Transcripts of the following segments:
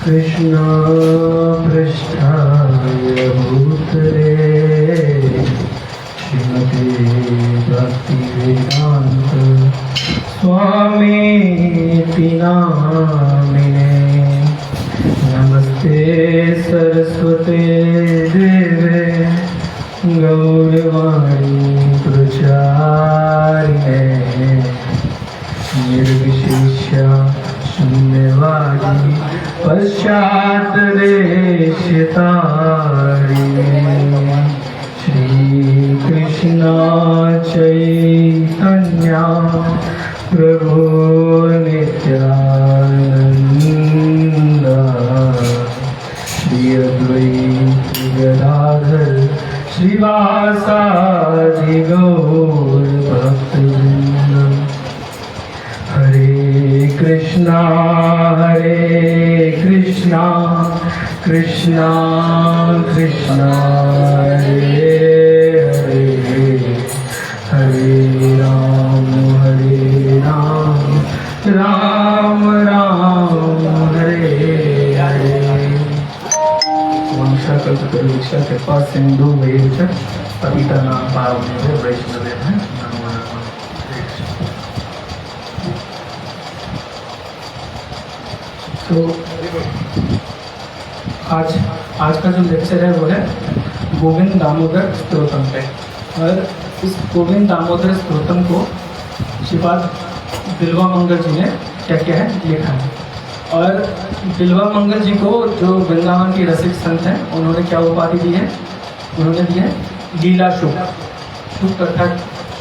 कृष्ण पृष्ठाय भूतले श्रीमते भक्तिवेदांत स्वामीति नामिने नमस्ते सरस्वते देवे गौरवाणी प्रचारिणे निर्विशेष्य शून्यवादी पश्चात्देशतारिणे श्रीकृष्ण चैतन्य प्रभु नित्यानंद श्री अद्वैत गदाधर श्रीवासादि गौर भक्तवृंद। हरे कृष्णा कृष्णा कृष्णा हरे हरे हरे राम राम राम हरे हरे। वंशकल्पतरुश्च कृपा सिंधु वेद पतितानां पावनेभ्यो वैष्णवेभ्यो नमो नमः। तो आज का जो लेक्चर है वो है गोविंद दामोदर स्तोत्रम पे। और इस गोविंद दामोदर स्तोत्रम को श्रीपाद बिल्वा मंगल जी ने क्या क्या है लिखा है। और बिल्वा मंगल जी को जो वृंदावन के रसिक संत हैं उन्होंने क्या उपाधि दी है, उन्होंने दी है लीला शुक अर्थात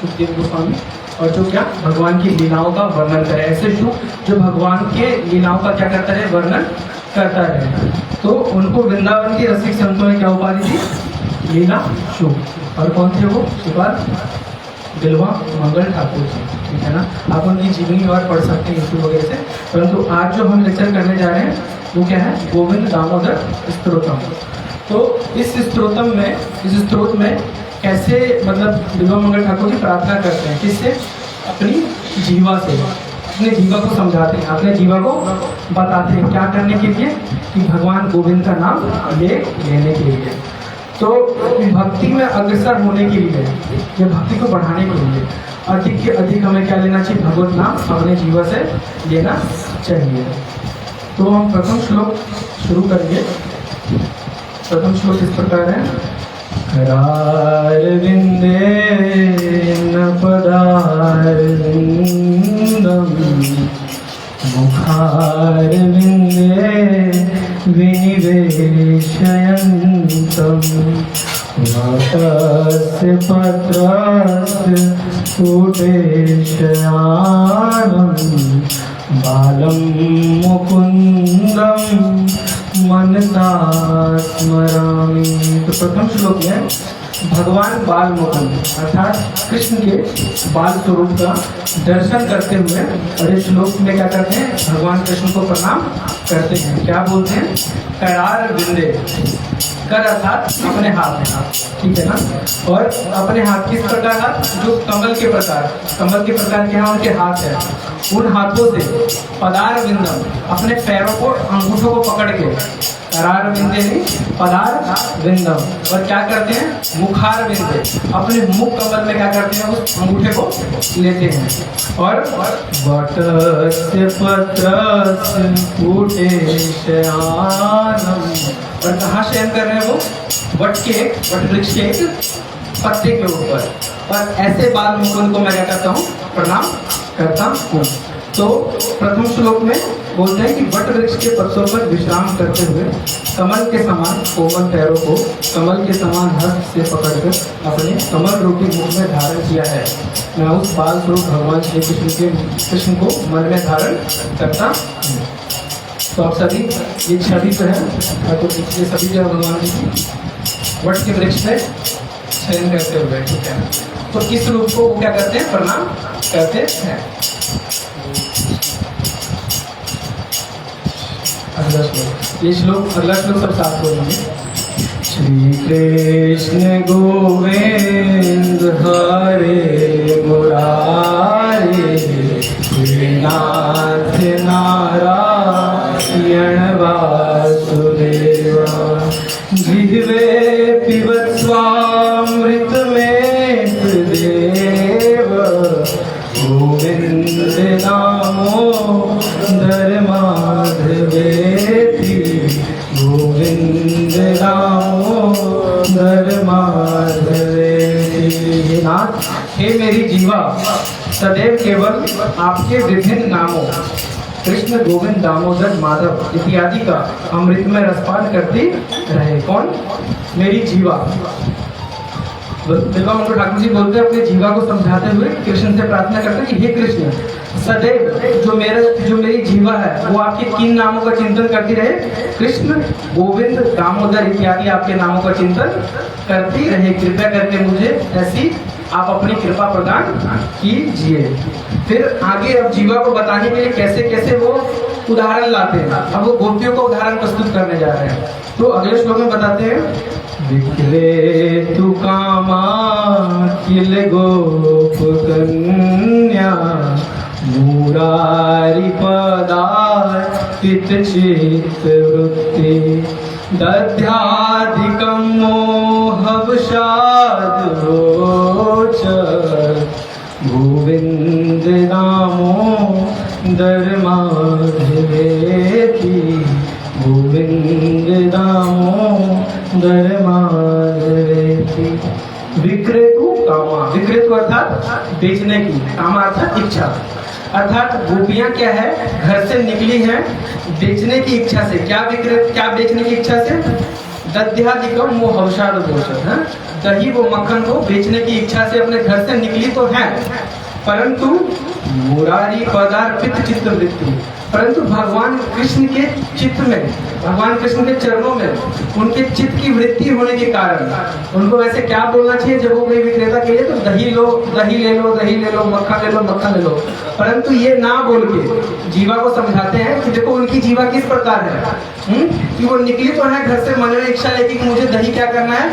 सुखदेव गोस्वामी। और जो क्या भगवान की लीलाओं का वर्णन करे, ऐसे शुक जो भगवान के लीलाओं का क्या करता है, वर्णन करता है। तो उनको वृंदावन के रसिक संतों ने क्या उपाधि दी, लीला शुक। और कौन थे वो, श्रीपाद बिल्वा मंगल ठाकुर जी, ठीक है ना। आप उनकी जीवनी और पढ़ सकते हैं यूट्यूब वगैरह से। परंतु आज जो हम लेक्चर करने जा रहे हैं वो क्या है, गोविंद दामोदर स्तोत्रम। तो इस स्त्रोत में कैसे मतलब बिल्वा मंगल ठाकुर जी प्रार्थना करते हैं, किससे, अपनी जीवा से, अपने जीवा को समझाते हैं, अपने जीवा को बताते हैं क्या करने के लिए, कि भगवान गोविंद का नाम लेने के लिए। तो भक्ति में अग्रसर होने के लिए, या भक्ति को बढ़ाने के लिए अधिक से अधिक हमें क्या लेना चाहिए, भगवत नाम अपने जीवन से लेना चाहिए। तो हम प्रथम श्लोक शुरू करेंगे। प्रथम श्लोक इस प्रकार है, करारविंदे न पदारविंदम मुखारविंदे विनिवेशयन्तम् वातस्य पत्रस्य कुटेशयानम् बालं मुकुन्दं मनसा स्मरामि। तो प्रथम श्लोक में भगवान बाल मुकुंद अर्थात कृष्ण के बाल स्वरूप का दर्शन करते हुए और इस श्लोक में क्या करते हैं, भगवान कृष्ण को प्रणाम करते हैं। क्या बोलते हैं, करार विंदे, कर अर्थात अपने हाथ में, ठीक है ना। और अपने हाथ किस प्रकार, हाथ जो कमल के प्रकार क्या है, उनके हाथ है। उन हाथों से पदार विंदम, अपने पैरों को, अंगूठों को पकड़ के, करार विंदे नहीं पदार विंदम। और क्या करते हैं, मुखार विंदे, अपने मुख कमल में क्या करते हैं, उस अंगूठे को लेते हैं। और वटस्य पत्रस्य कुटेशयानम्, और कहाँ शयन कर रहे हैं वो, वट वृक्ष के एक पत्ते के ऊपर। और ऐसे बाल मुकुंद को मैं क्या करता हूँ, प्रणाम करता हूँ। तो प्रथम श्लोक में बोलते हैं कि वट वृक्ष के पत्तों पर विश्राम करते हुए कमल के समान कोमल पैरों को कमल के समान हस्त से पकड़कर अपने कमल रूपी मुख में धारण किया है। मैं उस बाल स्वरूप भगवान श्री कृष्ण को मन में धारण करता हूँ। तो आप सभी ये छवि जो है, तो ये सभी जो भगवान जी की वट के वृक्ष में शयन करते हुए, ठीक है। तो इस रूप को वो क्या करते हैं, प्रणाम करते हैं। अगला श्लोक सब साथ बोलेंगे। श्री कृष्ण गोविंद हरे मुरारे, श्रीनाथ नारायण यण वासुदेव जिह्वे पिबत्स्वामृतमेव देव गोविंद दामोदर माधवेति गोविंद दामोदर माधवेति। हे नाथ, हे मेरी जीवा, सदैव केवल आपके विभिन्न नामों कृष्ण, गोविंद, दामोदर, माधव इत्यादि का अमृतमय रसपान करती रहे। कौन? मेरी जीवा। बिल्वा मंगल ठाकुर जी बोलते हैं, अपने जीवा को समझाते हुए कृष्ण से प्रार्थना करते हैं कि हे कृष्ण, सदैव जो मेरी जीवा है वो आपके 3 नामों का चिंतन करती रहे। कृष्ण, गोविंद, दामोदर इत्यादि आपके नामों का चिंतन करती रहे। कृपया करके मुझे ऐसी आप अपनी कृपा प्रदान कीजिए। फिर आगे अब जीवा को बताने के लिए कैसे कैसे वो उदाहरण लाते हैं। अब वो गोपियों का उदाहरण प्रस्तुत करने जा रहे हैं। तो अगले श्लोक में बताते हैं, विक्ले तु कामा किल गोप कन्या मुरारी पदार्पित चित्त वृत्ति दध्याधिकं मोहवशादोच गोविंद दामोदर माधवेति गोविंद दामोदर माधवेति। विक्रेतु कामा, विक्रेतु अर्थात बेचने की, कामा अर्थात इच्छा। अर्थात गोपियां क्या है, घर से निकली हैं बेचने की इच्छा से। क्या बेचने की इच्छा से? दध्यादिकम वो हवशाद गोचर है, दही वो मक्खन को बेचने की इच्छा से अपने घर से निकली तो है, परंतु मुरारी पदार्पित चित्त वृत्ति, परंतु भगवान कृष्ण के चित्त में, भगवान कृष्ण के चरणों में उनके चित्त की वृत्ति होने के कारण उनको वैसे क्या बोलना चाहिए जब वो कोई विक्रेता कहे तो दही लो, दही ले लो, दही ले लो, मक्खन ले लो, मक्खन ले लो, परंतु ये ना बोल के जीवा को समझाते हैं कि देखो उनकी जीवा किस प्रकार है। कि वो निकली तो है घर से मन में इच्छा लेके कि मुझे दही क्या करना है,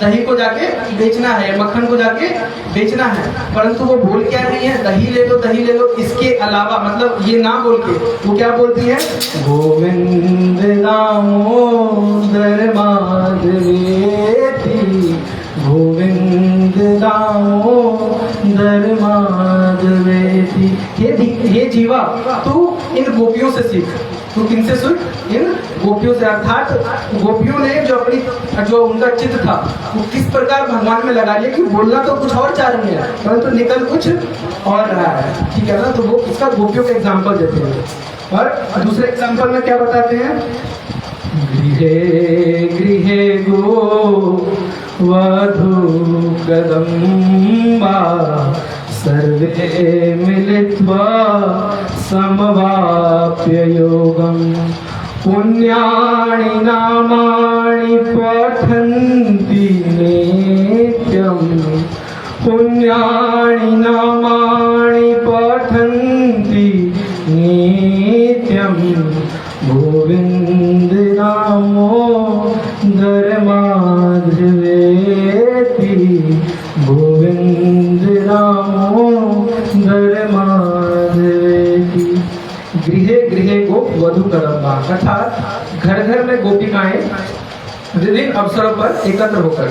दही को जाके बेचना है, मक्खन को जाके बेचना है, परंतु वो बोल क्या रही है, दही ले लो, दही ले लो। इसके अलावा मतलब ये ना बोल के वो क्या बोलती है, गोविंद दामोदर माधवेति गोविंद दामोदर माधवेति। हे जीवा, तू इन गोपियों से सीख। तू किनसे सुन? इन गोपियों से। अर्थात गोपियों ने जो उनका चित्त था वो किस प्रकार भगवान में लगा लिया कि बोलना तो कुछ और चाह रही है परंतु निकल कुछ और रहा है। ठीक है ना? तो वो इसका गोपियों का एग्जाम्पल देते हैं। और दूसरे एग्जाम्पल में क्या बताते हैं, गृहे गृहे गो वधू कदम्बा सर्वे मिलित्वा समवाप्य योगम् पुण्यानि नामानि पठन्ति नित्यम् पुण्यानि नामानि पठन्ति नित्यम् गोविन्द दामोदर माधवेति गोविन्द दामोदर माधवेति। गृहे गृहे गोप वधू कदम्बा, अर्थात घर घर में गोपिकाएं विभिन्न अवसरों पर एकत्र होकर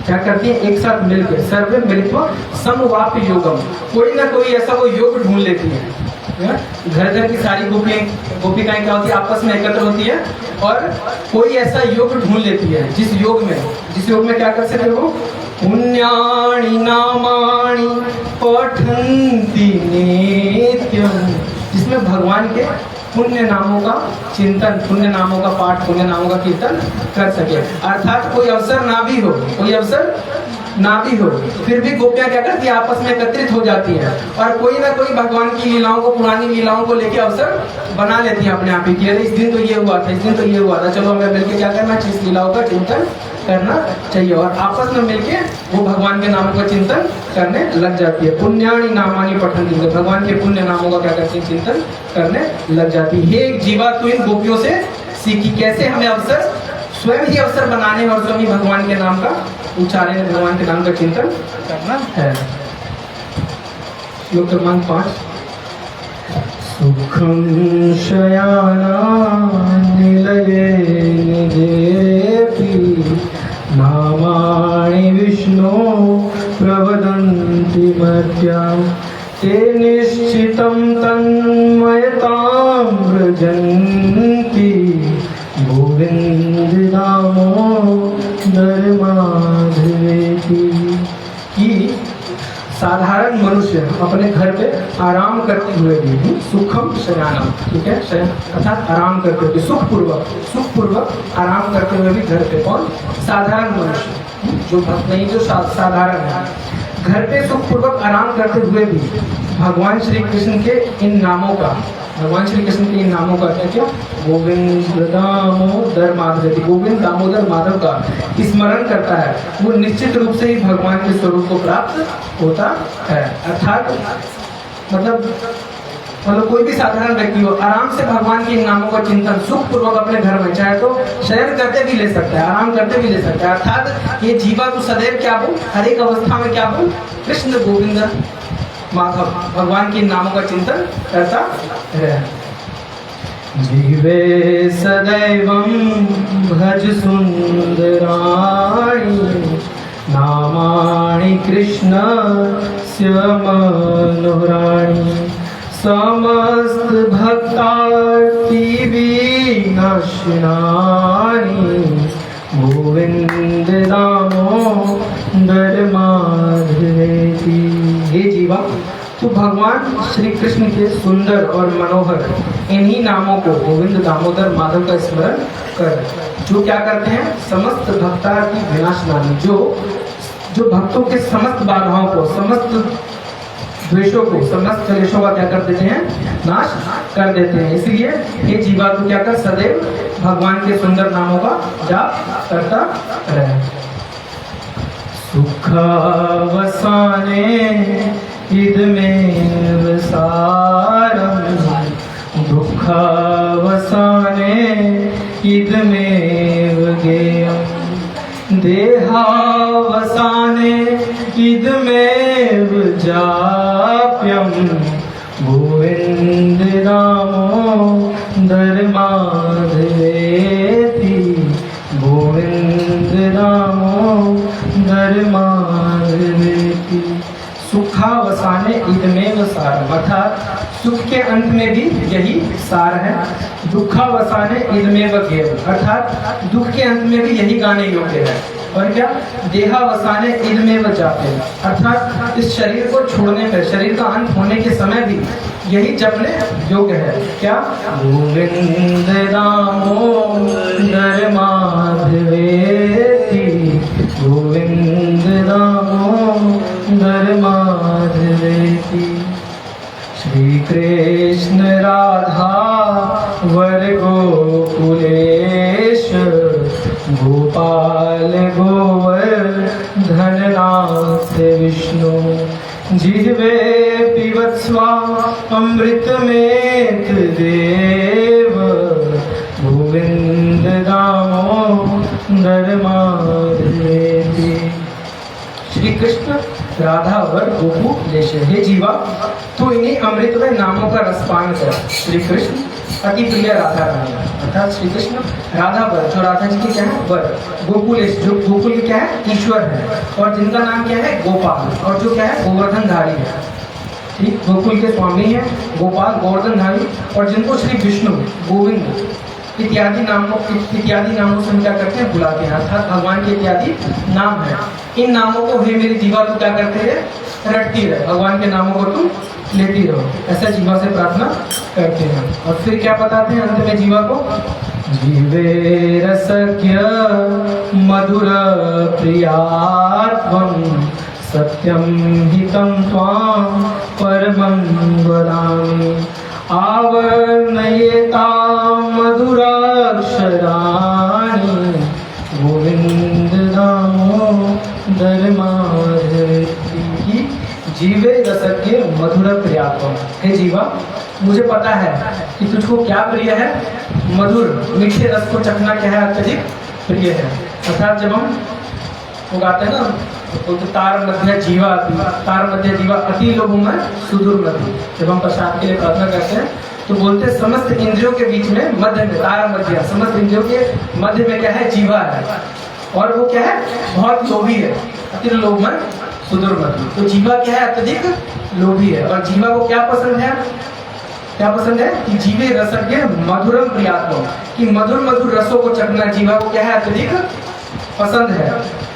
क्या करती हैं, एक साथ मिलकर सर्वे मिलित्वा समवाप्य योगम, कोई ना कोई ऐसा वो योग ढूंढ लेती है। घर घर की सारी गोपिकाएं क्या होती है, आपस में एकत्र होती है और कोई ऐसा योग ढूंढ लेती है जिस योग में क्या कर सके वो, पुण्यानि नामानि पठन्ति नित्यम्, जिसमें भगवान के पुण्य नामों का चिंतन, पुण्य नामों का पाठ, पुण्य नामों का कीर्तन कर सके। अर्थात कोई अवसर ना भी हो फिर भी गोपियां क्या करती है, आपस में एकत्रित हो जाती हैं और कोई ना कोई भगवान की लीलाओं को, पुरानी लीलाओं को लेके अवसर बना लेती हैं अपने आप ही कि अरे इस दिन तो ये हुआ था, इस दिन तो ये हुआ था, चलो हमें मिलकर क्या करना चाहिए, इस लीलाओं का चिंतन करना चाहिए। और आपस में मिलके वो भगवान के नामों का चिंतन करने लग जाती है। पुण्यानि नामानि पठन्ति, भगवान के पुण्य नामों का क्या करती है, चिंतन करने लग जाती है। हे जीवा, तू इन गोपियों से सीखी कैसे हमें अवसर, स्वयं ही अवसर बनाने और स्वयं ही भगवान के नाम का उच्चारण, भगवान के नाम का चिंतन करना है। श्लोक क्रमांक 5। सुखं शयाना ते निश्चितं तन्मयतां व्रजन्ति गोविन्द दामोदर माधवेति। कि साधारण मनुष्य अपने घर पे आराम करते हुए भी सुखम शयनम, ठीक है, शयन अर्थात आराम करते हुए सुखपूर्वक आराम करते हुए भी घर पे, कौन? साधारण मनुष्य, जो भक्त नहीं, जो साधारण है, घर पे सुखपूर्वक आराम करते हुए भी भगवान श्री कृष्ण के इन नामों का, भगवान श्री कृष्ण के इन नामों का क्या क्या? गोविंद दामोदर माधव, गोविंद दामोदर माधव का स्मरण करता है, वो निश्चित रूप से ही भगवान के स्वरूप को प्राप्त होता है। अर्थात मतलब कोई भी साधारण व्यक्ति हो, आराम से भगवान के इन नामों का चिंतन सुखपूर्वक अपने घर में, चाहे तो शयन करते भी ले सकता है, आराम करते भी ले सकता है। अर्थात ये जीवा तो सदैव क्या बोल, हर एक अवस्था में क्या बोल, कृष्ण गोविंद माधव भगवान के नामों का चिंतन करता है। जीवे सदैवं भज सुंदराणि नामानि कृष्णस्य मनोहराणि समस्त भक्तार्ति विनाशनानि गोविंद दामोदर माधवेति। हे जीवा, तो भगवान श्री कृष्ण के सुंदर और मनोहर इन्हीं नामों को गोविंद दामोदर माधव का स्मरण कर, जो क्या करते हैं? समस्त भक्तार्ति विनाशनानि, जो भक्तों के समस्त बाधाओं को, समस्त द्वेषों को, समस्त क्लेशों का क्या कर देते हैं? नाश कर देते हैं। इसलिए ये जीवा को क्या कर, सदैव भगवान के सुंदर नामों का जाप करता रहे। सुखावसाने इदमेव सारं दुःखावसाने इदमेव गेयम् देहावसाने इदमेव जाप्यं गोविन्द दामोदर माधवेति गोविन्द दामोदर माधवेति। सुखावसाने इदमेव सारम, अर्थात सुख के अंत में भी यही सार है। दुखावसाने इदमेव गेयम्, अर्थात दुख के अंत में भी यही गाने योग्य है। और क्या? देहावसाने इदमेव जाप्यम्, अर्थात इस शरीर को छोड़ने पर, शरीर का अंत होने के समय भी यही जपने योग्य है। क्या? गोविंद दामोदर माधवेति गोविंद दामोदर माधवेति। श्री कृष्ण राधा वर गोकुलेश गोपाल गोवर्धननाथ विष्णु जिह्वे पिबत्स्वा अमृतमेत देव गोविंद दामोदर माधवेति। श्री कृष्ण राधा वर गोकुलेश, हे जीवा, तू इन्हीं अमृतमय नामों का रसपान कर। श्री कृष्ण अति प्रिय राधा रानी, अर्थात श्री कृष्ण राधा वर, जो राधा जी के क्या है? वर। गोकुलेश, जो गोकुल के क्या है? ईश्वर है, और जिनका नाम क्या है? गोपाल, और जो क्या है? गोवर्धनधारी है। ठीक, गोकुल के स्वामी है गोपाल, गोवर्धनधारी, और जिनको श्री विष्णु, गोविंद इत्यादि नामों से हम क्या करते हैं? बुलाते हैं। अर्थात भगवान के इत्यादि नाम है। इन नामों को हे मेरी जीवा तू क्या करते है? रटती रहे, भगवान के नामों को तुम लेती रहो, ऐसा जीवा से प्रार्थना करते हैं। और फिर क्या बताते हैं अंत में जीवा को? जीवे रसज्ञ मधुर प्रियात्वं सत्यं हितं त्वां परमं वदामि आवर्णयेतां मधुराक्षराणि गोविंद दामोदर माधवेति। जीवे रसज्ञ मधुर प्रियात्वम, हे जीवा, मुझे पता है कि तुझको क्या प्रिय है? मधुर मीठे रस को चखना क्या है? अत्यधिक प्रिय है। अर्थात जब हम वो गाते हैं ना, तो तार मध्य जीवा अति लोभों में सुदूर नदी, जब हम प्रसाद के लिए प्रार्थना करते हैं तो बोलते हैं समस्त इंद्रियों के बीच में मध्य में, तार मध्य, समस्त इंद्रियों के मध्य में क्या है? जीवा है, और वो क्या है? बहुत लोभी है, अति लोभ में सुदूर मधुर। तो जीवा क्या है? अत्यधिक लोभी है। और जीवा को क्या पसंद है? क्या पसंद है? कि जीवे रसज्ञ मधुरम प्रियात्म, कि मधुर मधुर रसों को चखना जीवा को क्या है? अत्यधिक पसंद है।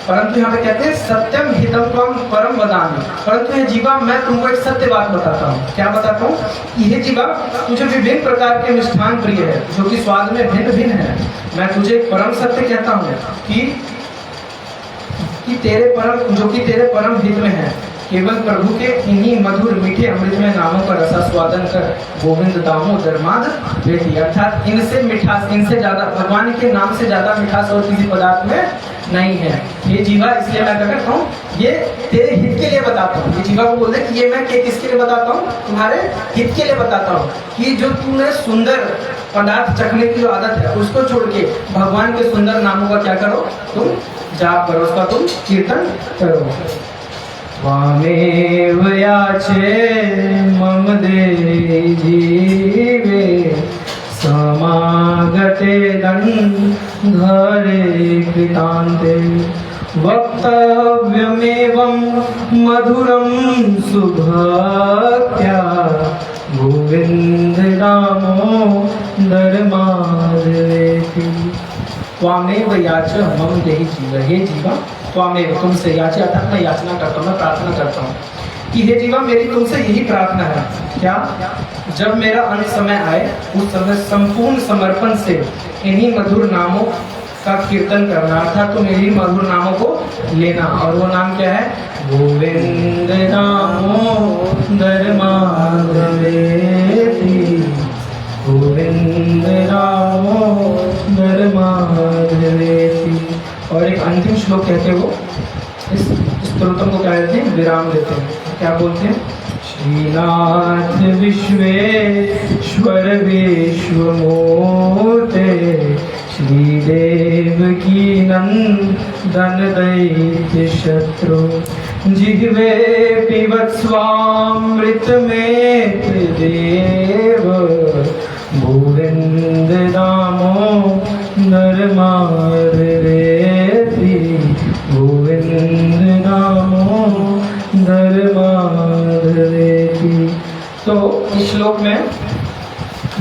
परंतु यहाँ पे कहते हैं सत्यम हितम त्वम परम वदामि, परंतु ये जीवा मैं तुमको एक सत्य बात बताता हूँ। क्या बताता हूँ? कि ये जीवा तुझे विभिन्न प्रकार के मिष्ठान प्रिय है जो कि स्वाद में भिन्न भिन्न है। मैं तुझे परम सत्य कहता हूँ कि तेरे परम, जो कि तेरे परम हित में है, केवल प्रभु के इन्हीं मधुर मीठे अमृत में नामों का रसास्वादन कर गोविंद दामोदर माधव बेटी, अर्थात इनसे मिठास, इनसे ज्यादा भगवान के नाम से ज्यादा मिठास और किसी पदार्थ में नहीं है। ये जीवा इसलिए मैं क्या करता हूँ, ये तेरे हित के लिए बताता हूँ। ये जीवा को बोलते हैं कि ये मैं किसके लिए बताता हूँ? तुम्हारे हित के लिए बताता हूँ कि जो तूने सुंदर पदार्थ चखने की जो आदत है उसको छोड़ के भगवान के सुंदर नामों का क्या करो? तुम जाप करो, उसका तुम कीर्तन करो। त्वामेव याचे मम देहि जीवे समागते दण्डहरे कृतान्ते वक्तव्यमेवं मधुरं सुभक्त्या गोविन्द दामोदर माधवेति। त्वामेव याच मम देहि जीव, हे जीवा त्वामेव तुमसे याचे, अर्थात मैं याचना करता हूँ, मैं प्रार्थना करता हूँ कि हे जीवा मेरी तुमसे यही प्रार्थना है। क्या? जब मेरा अंत समय आए उस समय संपूर्ण समर्पण से इन्हीं मधुर नामों का कीर्तन करना, अर्थात तो मेरी मधुर नामों को लेना। और वो नाम क्या है? गोविंद दामोदर माधवेति, गोविंद दामोदर माधवेति। और एक अंतिम श्लोक कहते वो इस स्तोत्रम को क्या कहते हैं? विराम देते हैं। क्या बोलते हैं? श्रीनाथ विश्वेश्वर विश्वमूर्ते श्रीदेव की नंदन दैत्य शत्रु जिह्वे पिबत स्वामृतमेत देव गोविंद दामोदर माधवेति, गोविंद दामोदर माधवेति। तो इस श्लोक में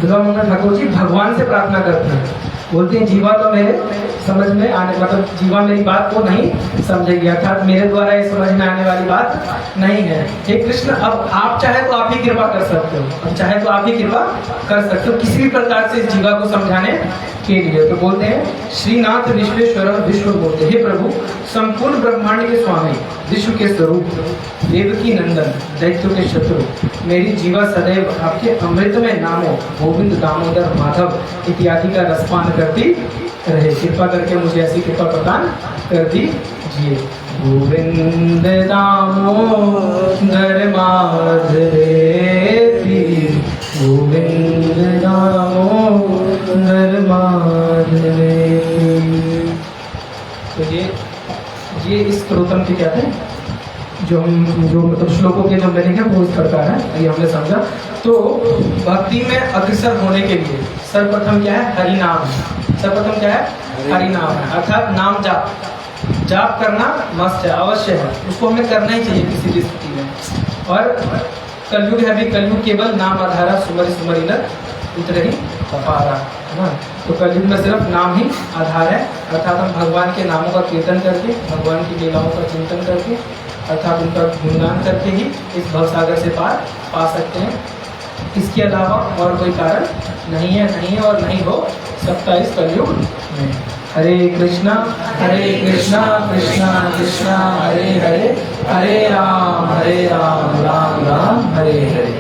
दुर्गा ठाकुर जी भगवान से प्रार्थना करते हैं। बोलते हैं जीवा तो मेरे समझ में आने, मतलब जीवा मेरी बात को नहीं समझेगी, अर्थात मेरे द्वारा ये समझ में आने वाली बात नहीं है। हे कृष्ण, अब आप चाहे तो आप ही कृपा कर सकते हो, अब चाहे तो आप ही कृपा कर सकते हो किसी भी प्रकार से इस जीवा को समझाने के लिए। तो बोलते हैं श्रीनाथ विश्वेश्वर विश्व बोलते, हे प्रभु संपूर्ण ब्रह्मांड के स्वामी, विश्व के स्वरूप, देवकी नंदन, दैत्यों के शत्रु, मेरी जीवा सदैव आपके अमृतमय नामों गोविंद दामोदर माधव इत्यादि का रसपान करती रहे। कृपा करके मुझे ऐसी कृपा प्रदान कर दीजिए। गोविंद दामोदर माधवेति, गोविंद दामोदर माधवेति। तो ये इस स्तोत्रम के क्या थे, जो मतलब श्लोकों के जो मैंने वो इस प्रकार है, ये हमने समझा। तो भक्ति में अग्रसर होने के लिए सर्वप्रथम क्या है? हरि नाम। सर्वप्रथम क्या है? हरि नाम है, अर्थात नाम जाप। जाप करना मस्ट है, अवश्य है, उसको हमें करना ही चाहिए किसी भी स्थिति में। और कलयुग है भी, कलयुग केवल नाम आधारा सुमरि सुमरि न उतरहि अपारा, है ना। तो कलयुग में सिर्फ नाम ही आधार है, अर्थात हम भगवान के नामों का कीर्तन करके, भगवान की लीलाओं का चिंतन करके, अर्थात उनका गुणगान करके ही इस भवसागर से पार पा सकते हैं। इसके अलावा और कोई कारण नहीं है और नहीं हो सकता इस कलयुग में। हरे कृष्णा कृष्णा कृष्णा हरे हरे, हरे राम राम राम हरे हरे।